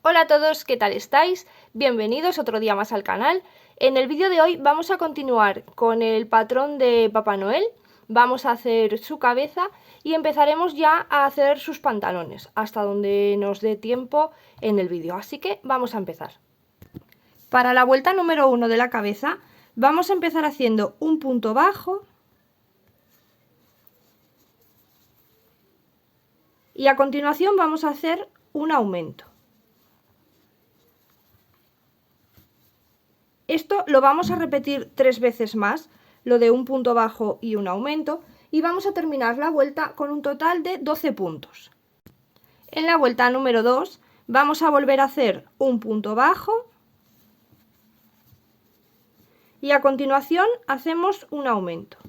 Hola a todos, ¿qué tal estáis? Bienvenidos otro día más al canal. En el vídeo de hoy vamos a continuar con el patrón de Papá Noel. Vamos a hacer su cabeza y empezaremos ya a hacer sus pantalones, hasta donde nos dé tiempo en el vídeo. Así que vamos a empezar. Para la vuelta número 1 de la cabeza vamos a empezar haciendo un punto bajo y a continuación vamos a hacer un aumento. Esto lo vamos a repetir 3 veces más, lo de un punto bajo y un aumento, y vamos a terminar la vuelta con un total de 12 puntos. En la vuelta número 2 vamos a volver a hacer un punto bajo y a continuación hacemos un aumento.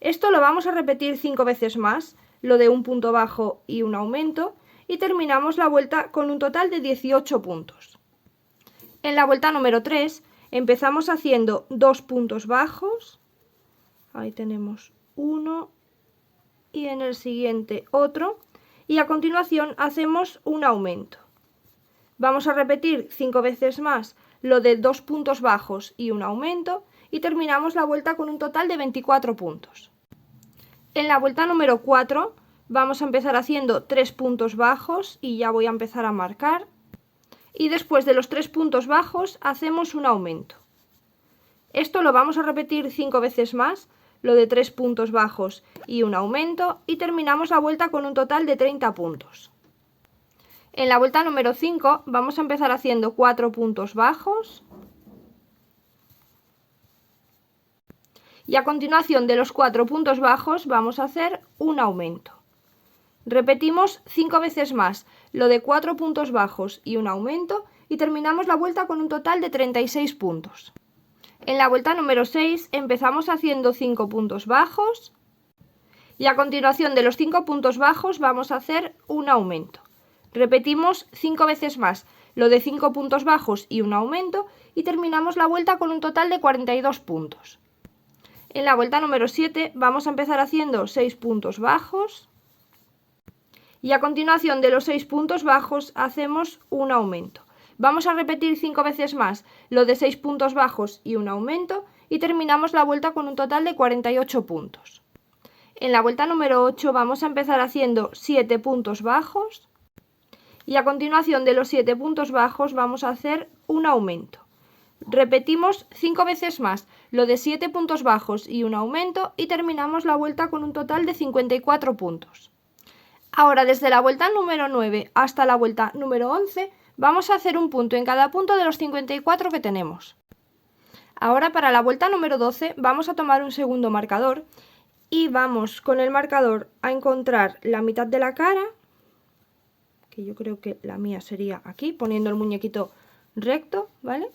Esto lo vamos a repetir 5 veces más, lo de un punto bajo y un aumento, y terminamos la vuelta con un total de 18 puntos. En la vuelta número 3 empezamos haciendo 2 puntos bajos, ahí tenemos uno y en el siguiente otro, y a continuación hacemos un aumento. Vamos a repetir 5 veces más lo de 2 puntos bajos y un aumento y terminamos la vuelta con un total de 24 puntos. En la vuelta número 4 vamos a empezar haciendo 3 puntos bajos y ya voy a empezar a marcar. Y después de los 3 puntos bajos hacemos un aumento. Esto lo vamos a repetir 5 veces más, lo de 3 puntos bajos y un aumento, y terminamos la vuelta con un total de 30 puntos. En la vuelta número 5 vamos a empezar haciendo 4 puntos bajos y a continuación de los 4 puntos bajos vamos a hacer un aumento. Repetimos 5 veces más lo de 4 puntos bajos y un aumento y terminamos la vuelta con un total de 36 puntos. En la vuelta número 6 empezamos haciendo 5 puntos bajos y a continuación de los 5 puntos bajos vamos a hacer un aumento. Repetimos 5 veces más lo de 5 puntos bajos y un aumento y terminamos la vuelta con un total de 42 puntos. En la vuelta número 7 vamos a empezar haciendo 6 puntos bajos. Y a continuación de los 6 puntos bajos hacemos un aumento. Vamos a repetir 5 veces más lo de 6 puntos bajos y un aumento y terminamos la vuelta con un total de 48 puntos. En la vuelta número 8 vamos a empezar haciendo 7 puntos bajos y a continuación de los 7 puntos bajos vamos a hacer un aumento. Repetimos 5 veces más lo de 7 puntos bajos y un aumento y terminamos la vuelta con un total de 54 puntos. Ahora desde la vuelta número 9 hasta la vuelta número 11 vamos a hacer un punto en cada punto de los 54 que tenemos. Ahora para la vuelta número 12 vamos a tomar un segundo marcador y vamos con el marcador a encontrar la mitad de la cara, que yo creo que la mía sería aquí, poniendo el muñequito recto, ¿vale?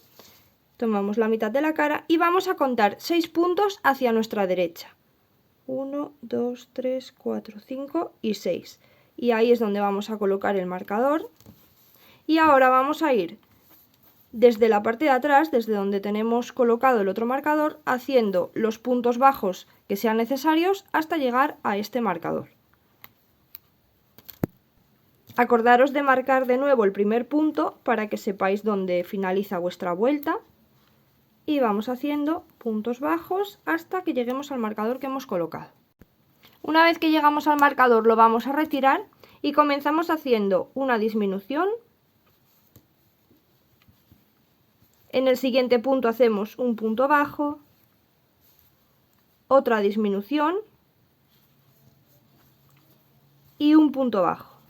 Tomamos la mitad de la cara y vamos a contar 6 puntos hacia nuestra derecha. 1, 2, 3, 4, 5 y 6. Y ahí es donde vamos a colocar el marcador. Y ahora vamos a ir desde la parte de atrás, desde donde tenemos colocado el otro marcador, haciendo los puntos bajos que sean necesarios hasta llegar a este marcador. Acordaros de marcar de nuevo el primer punto para que sepáis dónde finaliza vuestra vuelta. Y vamos haciendo puntos bajos hasta que lleguemos al marcador que hemos colocado. Una vez que llegamos al marcador lo vamos a retirar y comenzamos haciendo una disminución. En el siguiente punto hacemos un punto bajo, otra disminución y un punto bajo.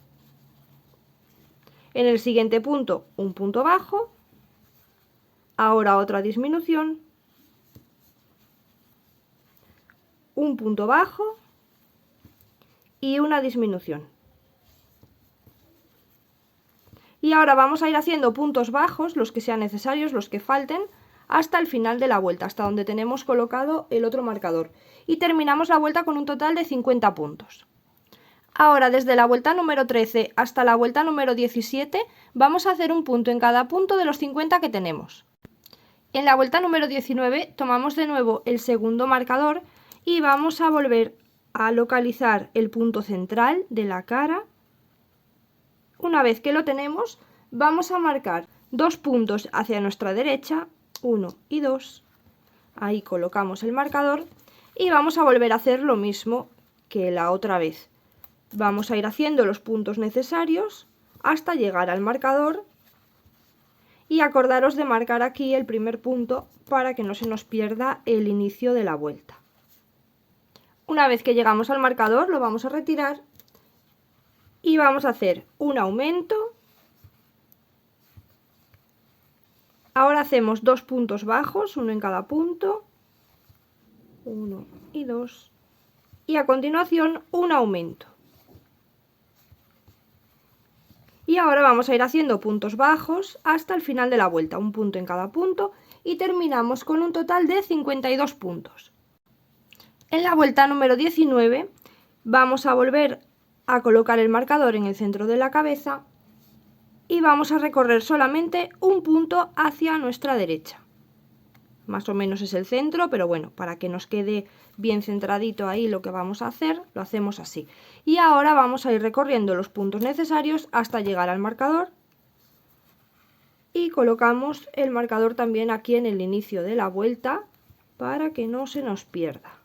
En el siguiente punto un punto bajo. Ahora otra disminución, un punto bajo y una disminución. Y ahora vamos a ir haciendo puntos bajos, los que sean necesarios, los que falten, hasta el final de la vuelta, hasta donde tenemos colocado el otro marcador. Y terminamos la vuelta con un total de 50 puntos. Ahora desde la vuelta número 13 hasta la vuelta número 17 vamos a hacer un punto en cada punto de los 50 que tenemos. En la vuelta número 19 tomamos de nuevo el segundo marcador y vamos a volver a localizar el punto central de la cara. Una vez que lo tenemos, vamos a marcar 2 puntos hacia nuestra derecha, 1 y 2. Ahí colocamos el marcador y vamos a volver a hacer lo mismo que la otra vez. Vamos a ir haciendo los puntos necesarios hasta llegar al marcador y acordaros de marcar aquí el primer punto para que no se nos pierda el inicio de la vuelta. Una vez que llegamos al marcador lo vamos a retirar y vamos a hacer un aumento. Ahora hacemos 2 puntos bajos, uno en cada punto, 1 y 2, y a continuación un aumento. Y ahora vamos a ir haciendo puntos bajos hasta el final de la vuelta, un punto en cada punto, y terminamos con un total de 52 puntos. En la vuelta número 19 vamos a volver a colocar el marcador en el centro de la cabeza y vamos a recorrer solamente un punto hacia nuestra derecha. Más o menos es el centro, pero bueno, para que nos quede bien centradito ahí lo que vamos a hacer, lo hacemos así. Y ahora vamos a ir recorriendo los puntos necesarios hasta llegar al marcador. Y colocamos el marcador también aquí en el inicio de la vuelta para que no se nos pierda.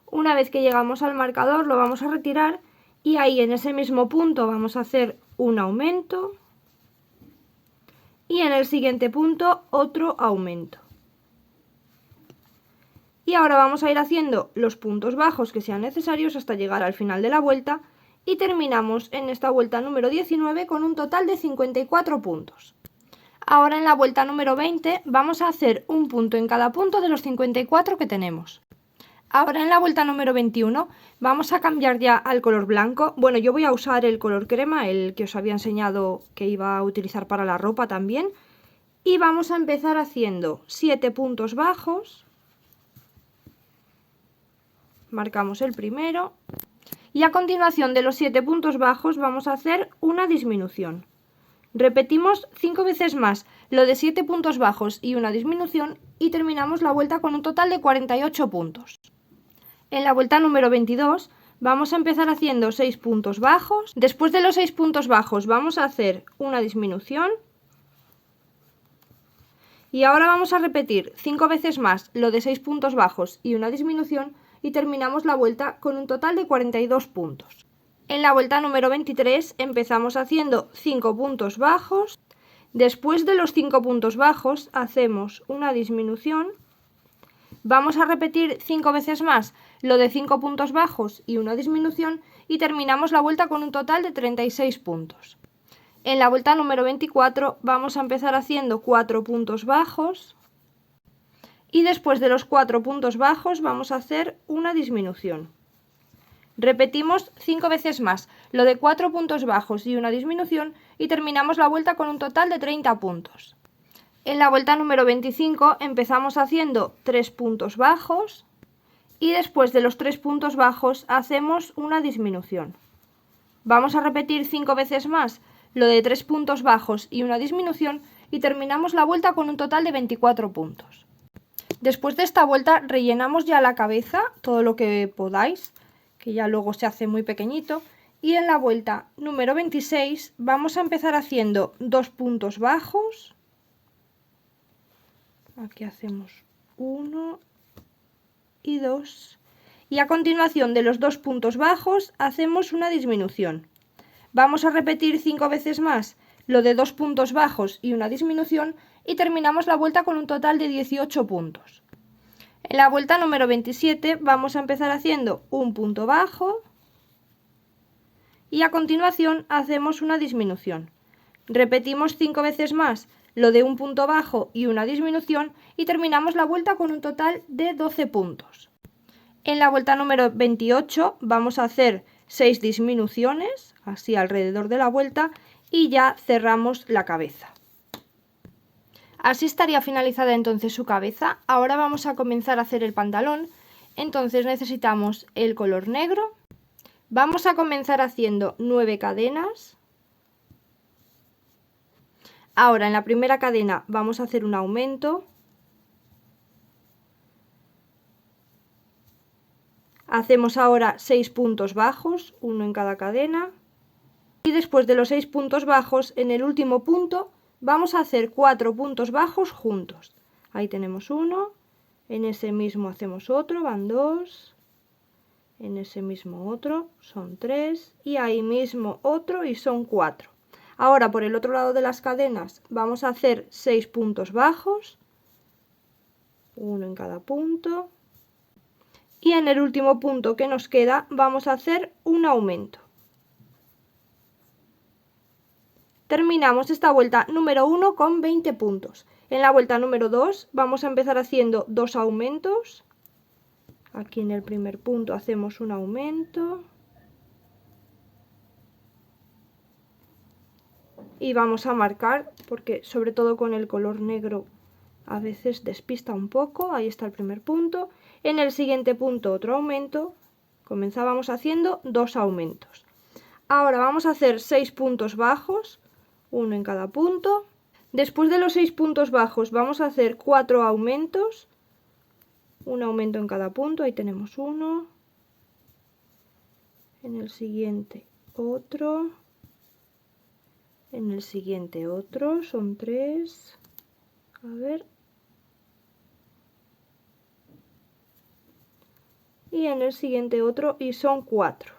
Una vez que llegamos al marcador lo vamos a retirar y ahí en ese mismo punto vamos a hacer un aumento. Y en el siguiente punto otro aumento. Y ahora vamos a ir haciendo los puntos bajos que sean necesarios hasta llegar al final de la vuelta y terminamos en esta vuelta número 19 con un total de 54 puntos. Ahora en la vuelta número 20 vamos a hacer un punto en cada punto de los 54 que tenemos. Ahora en la vuelta número 21 vamos a cambiar ya al color blanco. Bueno, yo voy a usar el color crema, el que os había enseñado que iba a utilizar para la ropa también. Y vamos a empezar haciendo 7 puntos bajos. Marcamos el primero. Y a continuación de los 7 puntos bajos vamos a hacer una disminución. Repetimos 5 veces más lo de 7 puntos bajos y una disminución y terminamos la vuelta con un total de 48 puntos. En la vuelta número 22 vamos a empezar haciendo 6 puntos bajos. Después de los 6 puntos bajos vamos a hacer una disminución. Y ahora vamos a repetir 5 veces más lo de 6 puntos bajos y una disminución y terminamos la vuelta con un total de 42 puntos. En la vuelta número 23 empezamos haciendo 5 puntos bajos. Después de los 5 puntos bajos hacemos una disminución. Vamos a repetir 5 veces más lo de 5 puntos bajos y una disminución y terminamos la vuelta con un total de 36 puntos. En la vuelta número 24 vamos a empezar haciendo 4 puntos bajos y después de los 4 puntos bajos vamos a hacer una disminución. Repetimos 5 veces más lo de 4 puntos bajos y una disminución y terminamos la vuelta con un total de 30 puntos. En la vuelta número 25 empezamos haciendo 3 puntos bajos y después de los 3 puntos bajos hacemos una disminución. Vamos a repetir 5 veces más lo de 3 puntos bajos y una disminución y terminamos la vuelta con un total de 24 puntos. Después de esta vuelta rellenamos ya la cabeza, todo lo que podáis, que ya luego se hace muy pequeñito. Y en la vuelta número 26 vamos a empezar haciendo 2 puntos bajos. Aquí hacemos 1 y 2. Y a continuación de los 2 puntos bajos hacemos una disminución. Vamos a repetir 5 veces más lo de 2 puntos bajos y una disminución y terminamos la vuelta con un total de 18 puntos. En la vuelta número 27 vamos a empezar haciendo un punto bajo y a continuación hacemos una disminución. Repetimos 5 veces más lo de un punto bajo y una disminución y terminamos la vuelta con un total de 12 puntos. En la vuelta número 28 vamos a hacer 6 disminuciones, así alrededor de la vuelta, y ya cerramos la cabeza. Así estaría finalizada entonces su cabeza. Ahora vamos a comenzar a hacer el pantalón. Entonces necesitamos el color negro. Vamos a comenzar haciendo 9 cadenas. Ahora en la primera cadena vamos a hacer un aumento. Hacemos ahora 6 puntos bajos, uno en cada cadena. Y después de los 6 puntos bajos, en el último punto vamos a hacer 4 puntos bajos juntos. Ahí tenemos uno, en ese mismo hacemos otro, van 2, en ese mismo otro son 3 y ahí mismo otro y son 4. Ahora por el otro lado de las cadenas vamos a hacer 6 puntos bajos, uno en cada punto, y en el último punto que nos queda vamos a hacer un aumento. Terminamos esta vuelta número 1 con 20 puntos. En la vuelta número 2 vamos a empezar haciendo 2 aumentos. Aquí en el primer punto hacemos un aumento. Y vamos a marcar, porque sobre todo con el color negro a veces despista un poco. Ahí está el primer punto. En el siguiente punto otro aumento. Comenzábamos haciendo 2 aumentos. Ahora vamos a hacer 6 puntos bajos, uno en cada punto. Después de los 6 puntos bajos vamos a hacer 4 aumentos, un aumento en cada punto. Ahí tenemos uno, en el siguiente otro, en el siguiente otro, son 3, a ver, y en el siguiente otro y son 4.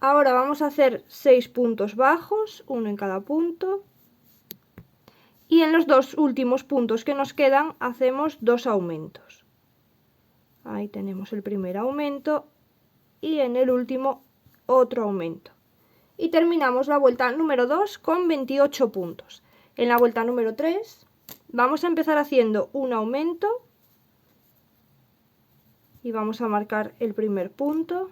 Ahora vamos a hacer 6 puntos bajos, uno en cada punto. Y en los 2 últimos puntos que nos quedan hacemos 2 aumentos. Ahí tenemos el primer aumento y en el último otro aumento. Y terminamos la vuelta número 2 con 28 puntos. En la vuelta número 3 vamos a empezar haciendo un aumento y vamos a marcar el primer punto.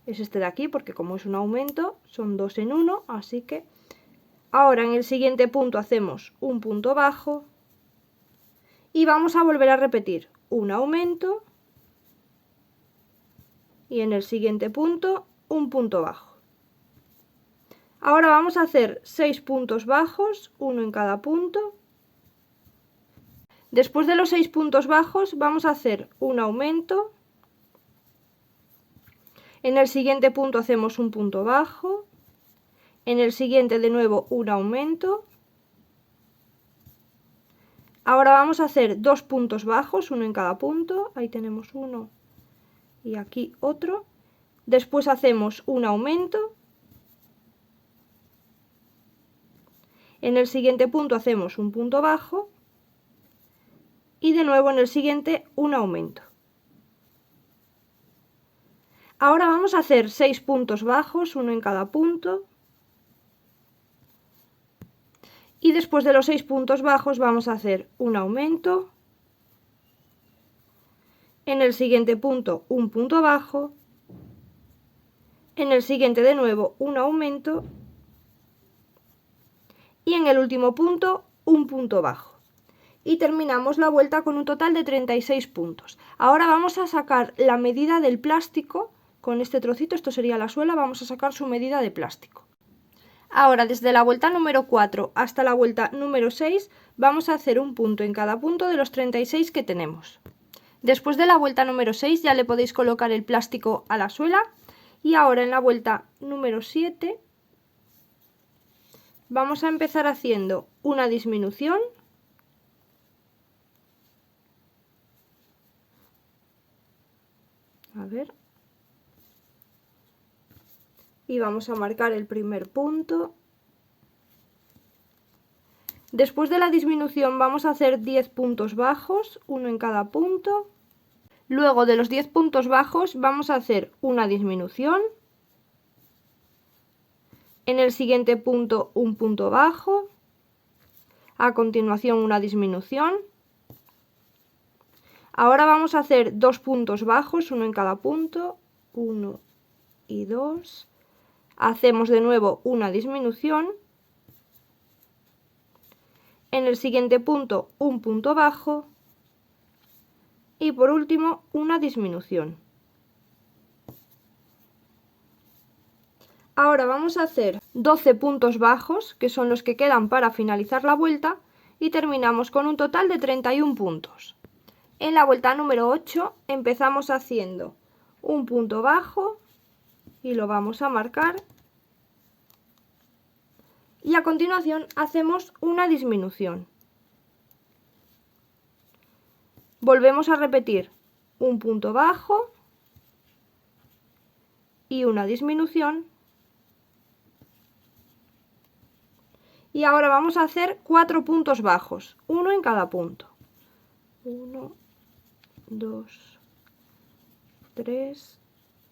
Es este de aquí porque como es un aumento son 2 en 1, así que ahora en el siguiente punto hacemos un punto bajo y vamos a volver a repetir un aumento y en el siguiente punto un punto bajo. Ahora vamos a hacer 6 puntos bajos, uno en cada punto. Después de los 6 puntos bajos vamos a hacer un aumento. En el siguiente punto hacemos un punto bajo. En el siguiente de nuevo un aumento. Ahora vamos a hacer 2 puntos bajos, uno en cada punto. Ahí tenemos uno y aquí otro. Después hacemos un aumento. En el siguiente punto hacemos un punto bajo. Y de nuevo en el siguiente un aumento. Ahora vamos a hacer 6 puntos bajos, uno en cada punto. Y después de los 6 puntos bajos vamos a hacer un aumento. En el siguiente punto un punto bajo. En el siguiente de nuevo un aumento. Y en el último punto un punto bajo. Y terminamos la vuelta con un total de 36 puntos. Ahora vamos a sacar la medida del plástico. Con este trocito, esto sería la suela, vamos a sacar su medida de plástico. Ahora, desde la vuelta número 4 hasta la vuelta número 6, vamos a hacer un punto en cada punto de los 36 que tenemos. Después de la vuelta número 6 ya le podéis colocar el plástico a la suela. Y ahora en la vuelta número 7 vamos a empezar haciendo una disminución. A ver. Y vamos a marcar el primer punto. Después de la disminución vamos a hacer 10 puntos bajos, uno en cada punto. Luego de los 10 puntos bajos vamos a hacer una disminución. En el siguiente punto un punto bajo. A continuación una disminución. Ahora vamos a hacer 2 puntos bajos, uno en cada punto. 1 y 2. Hacemos de nuevo una disminución. En el siguiente punto un punto bajo. Y por último una disminución. Ahora vamos a hacer 12 puntos bajos, que son los que quedan para finalizar la vuelta, y terminamos con un total de 31 puntos. En la vuelta número 8 empezamos haciendo un punto bajo. y lo vamos a marcar. Y a continuación hacemos una disminución. Volvemos a repetir un punto bajo y una disminución. Y ahora vamos a hacer 4 puntos bajos, uno en cada punto. 1, 2, 3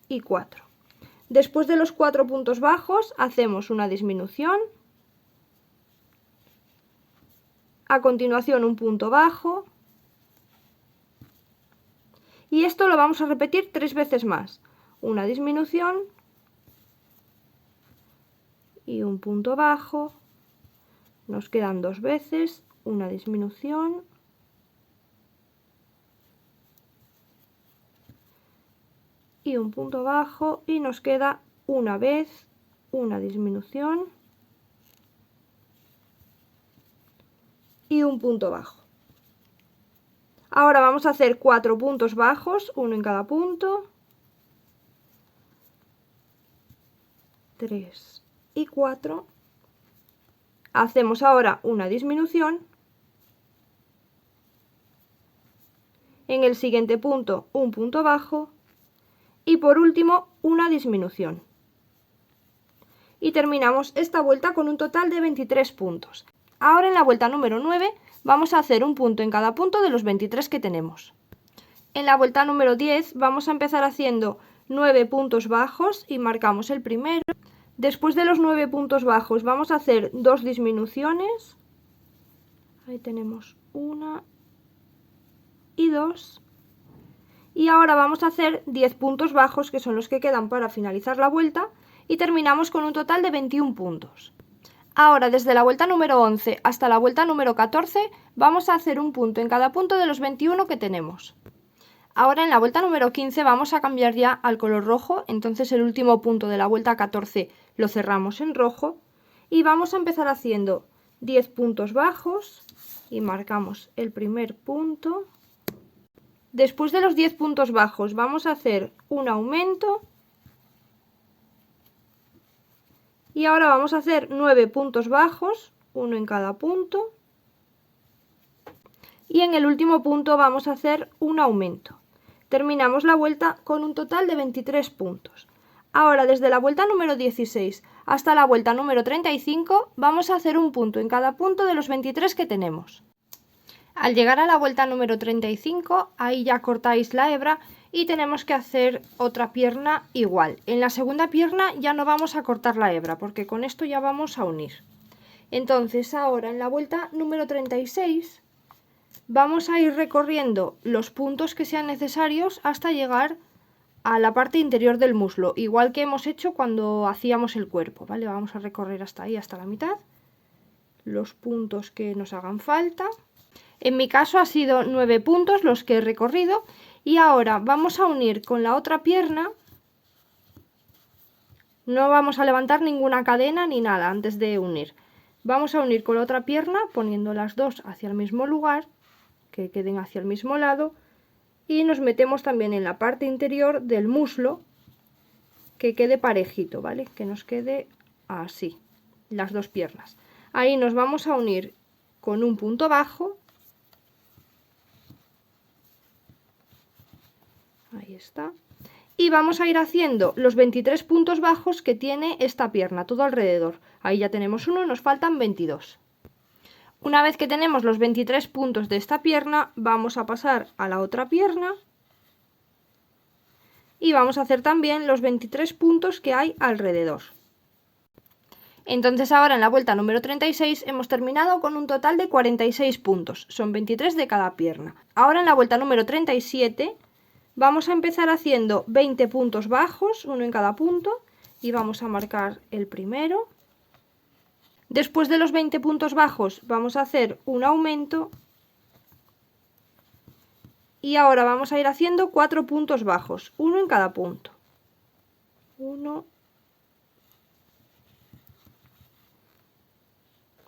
y 4. Después de los 4 puntos bajos hacemos una disminución. A continuación un punto bajo. Y esto lo vamos a repetir 3 veces más. Una disminución y un punto bajo. Nos quedan 2 veces, una disminución y un punto bajo, y nos queda una vez, una disminución y un punto bajo. Ahora vamos a hacer 4 puntos bajos, uno en cada punto, 3 y 4. Hacemos ahora una disminución. En el siguiente punto un punto bajo y por último una disminución. Y terminamos esta vuelta con un total de 23 puntos. Ahora en la vuelta número 9 vamos a hacer un punto en cada punto de los 23 que tenemos. En la vuelta número 10 vamos a empezar haciendo 9 puntos bajos y marcamos el primero. Después de los 9 puntos bajos vamos a hacer 2 disminuciones. Ahí tenemos una y 2. Y ahora vamos a hacer 10 puntos bajos, que son los que quedan para finalizar la vuelta, y terminamos con un total de 21 puntos. Ahora, desde la vuelta número 11 hasta la vuelta número 14, vamos a hacer un punto en cada punto de los 21 que tenemos. Ahora en la vuelta número 15 vamos a cambiar ya al color rojo, entonces el último punto de la vuelta 14 lo cerramos en rojo y vamos a empezar haciendo 10 puntos bajos y marcamos el primer punto. Después de los 10 puntos bajos vamos a hacer un aumento y ahora vamos a hacer 9 puntos bajos, uno en cada punto, y en el último punto vamos a hacer un aumento. Terminamos la vuelta con un total de 23 puntos. Ahora desde la vuelta número 16 hasta la vuelta número 35 vamos a hacer un punto en cada punto de los 23 que tenemos. Al llegar a la vuelta número 35, ahí ya cortáis la hebra y tenemos que hacer otra pierna igual. En la segunda pierna ya no vamos a cortar la hebra porque con esto ya vamos a unir. Entonces ahora en la vuelta número 36 vamos a ir recorriendo los puntos que sean necesarios hasta llegar a la parte interior del muslo, igual que hemos hecho cuando hacíamos el cuerpo, ¿vale? Vamos a recorrer hasta ahí, hasta la mitad, los puntos que nos hagan falta. En mi caso ha sido 9 puntos los que he recorrido y ahora vamos a unir con la otra pierna. No vamos a levantar ninguna cadena ni nada antes de unir. Vamos a unir con la otra pierna poniendo las dos hacia el mismo lugar, que queden hacia el mismo lado, y nos metemos también en la parte interior del muslo, que quede parejito, ¿vale? Que nos quede así, las dos piernas. Ahí nos vamos a unir con un punto bajo. Ahí está. Y vamos a ir haciendo los 23 puntos bajos que tiene esta pierna, todo alrededor. Ahí ya tenemos uno, nos faltan 22. Una vez que tenemos los 23 puntos de esta pierna, vamos a pasar a la otra pierna y vamos a hacer también los 23 puntos que hay alrededor. Entonces ahora en la vuelta número 36 hemos terminado con un total de 46 puntos, son 23 de cada pierna. Ahora en la vuelta número 37 vamos a empezar haciendo 20 puntos bajos, uno en cada punto, y vamos a marcar el primero. Después de los 20 puntos bajos vamos a hacer un aumento y ahora vamos a ir haciendo 4 puntos bajos, uno en cada punto. 1,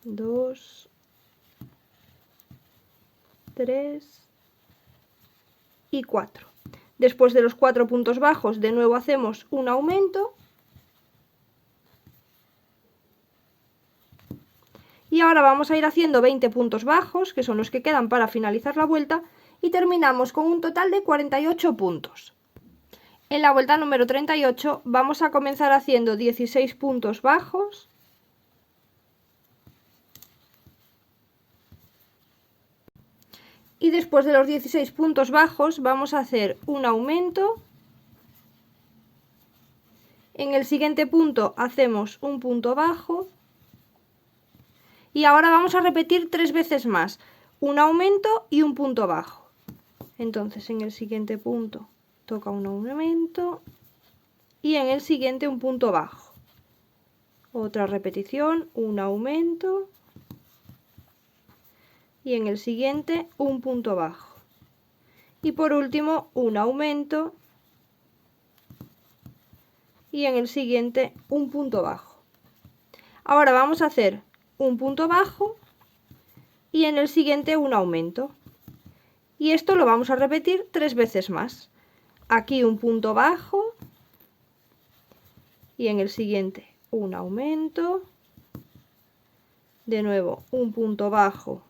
2, 3 y 4. Después de los 4 puntos bajos de nuevo hacemos un aumento ahora vamos a ir haciendo 20 puntos bajos, que son los que quedan para finalizar la vuelta, y terminamos con un total de 48 puntos. En la vuelta número 38 vamos a comenzar haciendo 16 puntos bajos, y después de los 16 puntos bajos vamos a hacer un aumento. En el siguiente punto hacemos un punto bajo y ahora vamos a repetir 3 veces más, un aumento y un punto bajo. Entonces en el siguiente punto toca un aumento y en el siguiente un punto bajo. Otra repetición, un aumento y en el siguiente un punto bajo. Y por último un aumento y en el siguiente un punto bajo. Ahora vamos a hacer un punto bajo y en el siguiente un aumento. Y esto lo vamos a repetir 3 veces más. Aquí un punto bajo y en el siguiente un aumento. De nuevo un punto bajo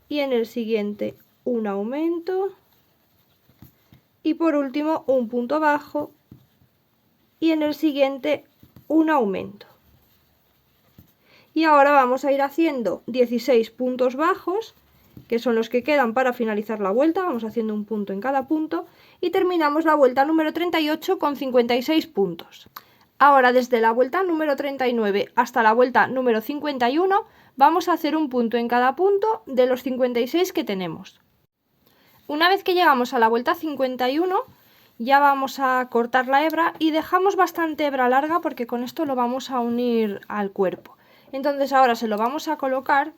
y en el siguiente un aumento. Y por último un punto bajo y en el siguiente un aumento. Y ahora vamos a ir haciendo 16 puntos bajos, que son los que quedan para finalizar la vuelta. Vamos haciendo un punto en cada punto y terminamos la vuelta número 38 con 56 puntos. Ahora desde la vuelta número 39 hasta la vuelta número 51 vamos a hacer un punto en cada punto de los 56 que tenemos. Una vez que llegamos a la vuelta 51 ya vamos a cortar la hebra y dejamos bastante hebra larga porque con esto lo vamos a unir al cuerpo. Entonces ahora se lo vamos a colocar.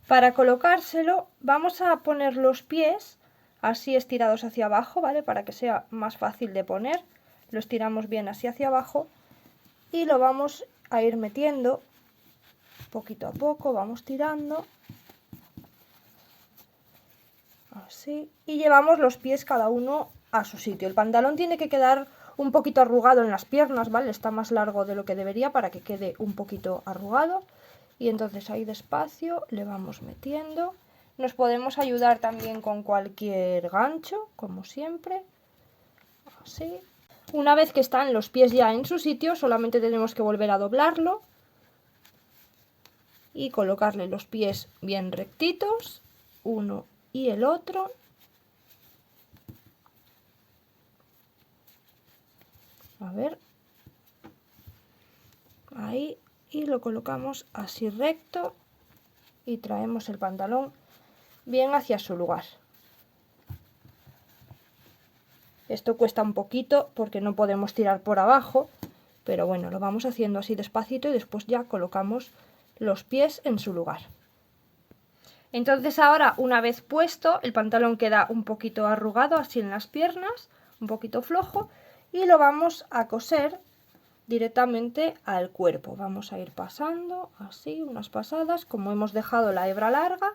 Para colocárselo vamos a poner los pies así estirados hacia abajo, ¿vale? Para que sea más fácil de poner. Lo estiramos bien así hacia abajo y lo vamos a ir metiendo poquito a poco, vamos tirando. Así. Y llevamos los pies cada uno a su sitio. El pantalón tiene que quedar un poquito arrugado en las piernas, ¿vale? Está más largo de lo que debería para que quede un poquito arrugado. Y entonces ahí despacio le vamos metiendo. Nos podemos ayudar también con cualquier gancho, como siempre. Así. Una vez que están los pies ya en su sitio, solamente tenemos que volver a doblarlo y colocarle los pies bien rectitos, uno y el otro. A ver. Ahí. Y lo colocamos así recto y traemos el pantalón bien hacia su lugar. Esto cuesta un poquito porque no podemos tirar por abajo, pero bueno, lo vamos haciendo así despacito y después ya colocamos los pies en su lugar. Entonces ahora, una vez puesto, el pantalón queda un poquito arrugado así en las piernas, un poquito flojo, y lo vamos a coser directamente al cuerpo. Vamos a ir pasando así, unas pasadas, como hemos dejado la hebra larga,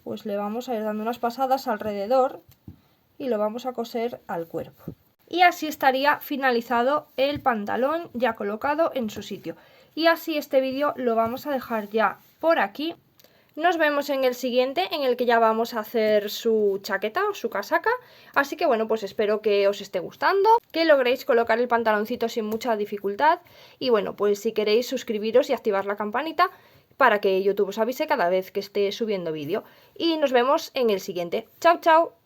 pues le vamos a ir dando unas pasadas alrededor y lo vamos a coser al cuerpo. Y así estaría finalizado el pantalón ya colocado en su sitio. Y así este vídeo lo vamos a dejar ya por aquí. Nos vemos en el siguiente, en el que ya vamos a hacer su chaqueta o su casaca. Así que bueno, pues espero que os esté gustando, que logréis colocar el pantaloncito sin mucha dificultad. Y bueno, pues si queréis suscribiros y activar la campanita para que YouTube os avise cada vez que esté subiendo vídeo. Y nos vemos en el siguiente. ¡Chao, chao!